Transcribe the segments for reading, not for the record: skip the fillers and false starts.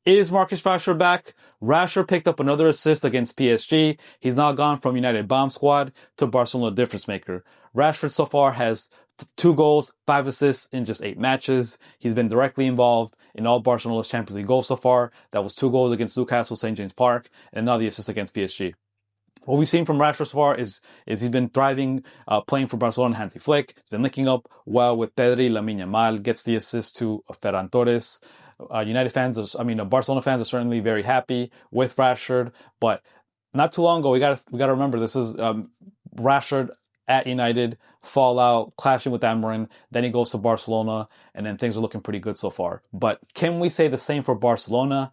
Is Marcus Rashford back? Rashford picked up another assist against PSG. He's now gone from United bomb squad to Barcelona difference maker. Rashford so far has 2 goals, 5 assists in just 8 matches. He's been directly involved in all Barcelona's Champions League goals so far. That was 2 goals against Newcastle St. James Park, and now the assist against PSG. What we've seen from Rashford so far is he's been thriving, playing for Barcelona and Hansi Flick. He's been linking up well with Pedri, Lamine Yamal, gets the assist to Ferran Torres. Barcelona fans are certainly very happy with Rashford, but not too long ago, we got to remember this is Rashford at United, fallout, clashing with Amarin, then he goes to Barcelona, and then things are looking pretty good so far. But can we say the same for Barcelona?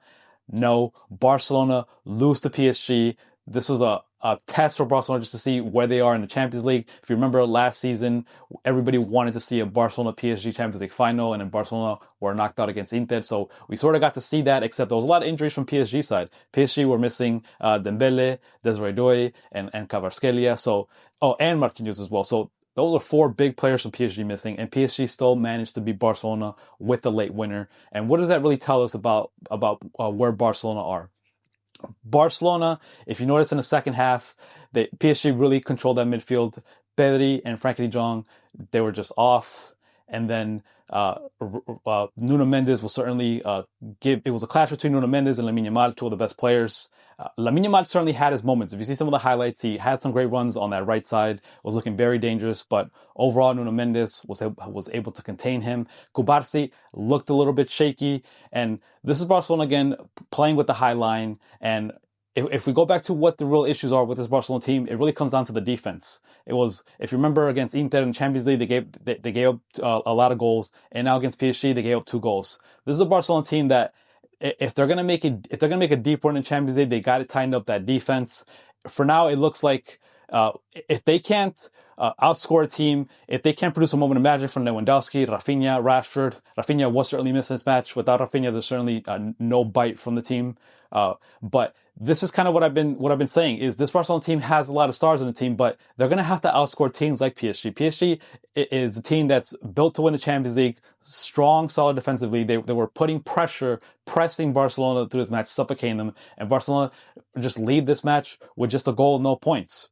No. Barcelona lose to PSG. This was a test for Barcelona just to see where they are in the Champions League. If you remember last season, everybody wanted to see a Barcelona-PSG Champions League final, and then Barcelona were knocked out against Inter. So we sort of got to see that, except there was a lot of injuries from PSG side. PSG were missing Dembele, Desiree Doué, and Kvaratskhelia. And Marquinhos as well. So those are 4 big players from PSG missing, and PSG still managed to beat Barcelona with the late winner. And what does that really tell us about where Barcelona are? Barcelona, if you notice in the second half, PSG really controlled that midfield. Pedri and Frankie de Jong, they were just off. And then Nuno Mendes will certainly it was a clash between Nuno Mendes and Lamine Yamal, 2 of the best players. Lamine Yamal certainly had his moments. If you see some of the highlights, he had some great runs on that right side, was looking very dangerous, but overall Nuno Mendes was able to contain him. Cubarsí looked a little bit shaky, and this is Barcelona again playing with the high line. And if we go back to what the real issues are with this Barcelona team, it really comes down to the defense. It was, if you remember, against Inter in the Champions League, they gave up a lot of goals, and now against PSG, they gave up 2 goals. This is a Barcelona team that if they're gonna make a deep run in Champions League, they got to tighten up that defense. For now, it looks like if they can't outscore a team, if they can't produce a moment of magic from Lewandowski, Rafinha, Rashford. Rafinha was certainly missing this match. Without Rafinha, there's certainly no bite from the team. But this is kind of what I've been saying is this Barcelona team has a lot of stars in the team, but they're going to have to outscore teams like PSG. PSG is a team that's built to win the Champions League, strong, solid defensively. They were putting pressure, pressing Barcelona through this match, suffocating them, and Barcelona just lead this match with just a goal, no points.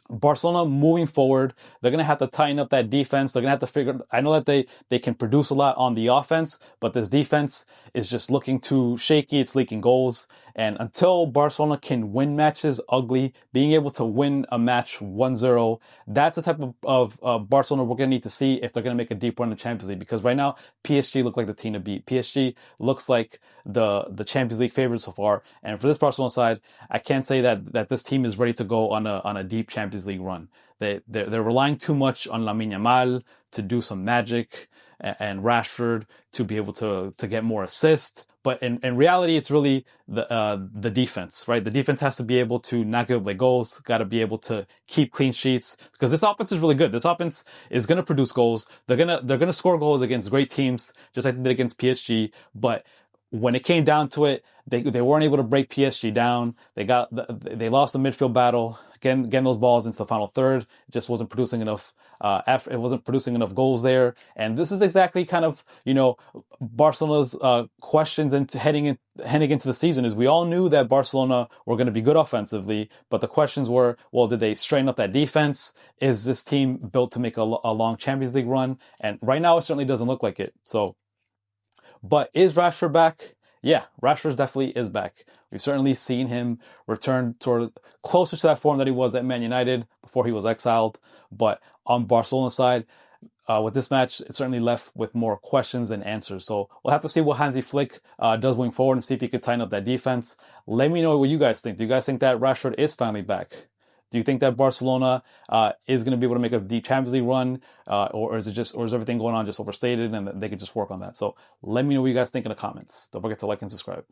Barcelona moving forward, they're going to have to tighten up that defense. They're going to have to figure, I know that they can produce a lot on the offense, but this defense is just looking too shaky. It's leaking goals. And until Barcelona can win matches ugly, being able to win a match 1-0, that's the type of Barcelona we're going to need to see if they're going to make a deep run in the Champions League. Because right now, PSG look like the team to beat. PSG looks like the Champions League favorites so far. And for this Barcelona side, I can't say that this team is ready to go on a deep Champions League run. They're relying too much on Lamine Yamal to do some magic and Rashford to be able to get more assists. But in reality, it's really the defense, right? The defense has to be able to not give away goals, got to be able to keep clean sheets, because this offense is really good. This offense is going to produce goals. They're going to score goals against great teams, just like they did against PSG. But when it came down to it, they weren't able to break PSG down. They lost the midfield battle. Getting those balls into the final third, it just wasn't producing enough. It wasn't producing enough goals there, and this is exactly kind of Barcelona's questions into heading into the season. Is we all knew that Barcelona were going to be good offensively, but the questions were, well, did they straighten up that defense? Is this team built to make a long Champions League run? And right now, it certainly doesn't look like it. So, but is Rashford back? Yeah, Rashford definitely is back. We've certainly seen him return toward closer to that form that he was at Man United before he was exiled. But on Barcelona side, with this match, it certainly left with more questions than answers. So we'll have to see what Hansi Flick does going forward and see if he could tighten up that defense. Let me know what you guys think. Do you guys think that Rashford is finally back? Do you think that Barcelona is going to be able to make a deep Champions League run, or is everything going on just overstated and they could just work on that? So let me know what you guys think in the comments. Don't forget to like and subscribe.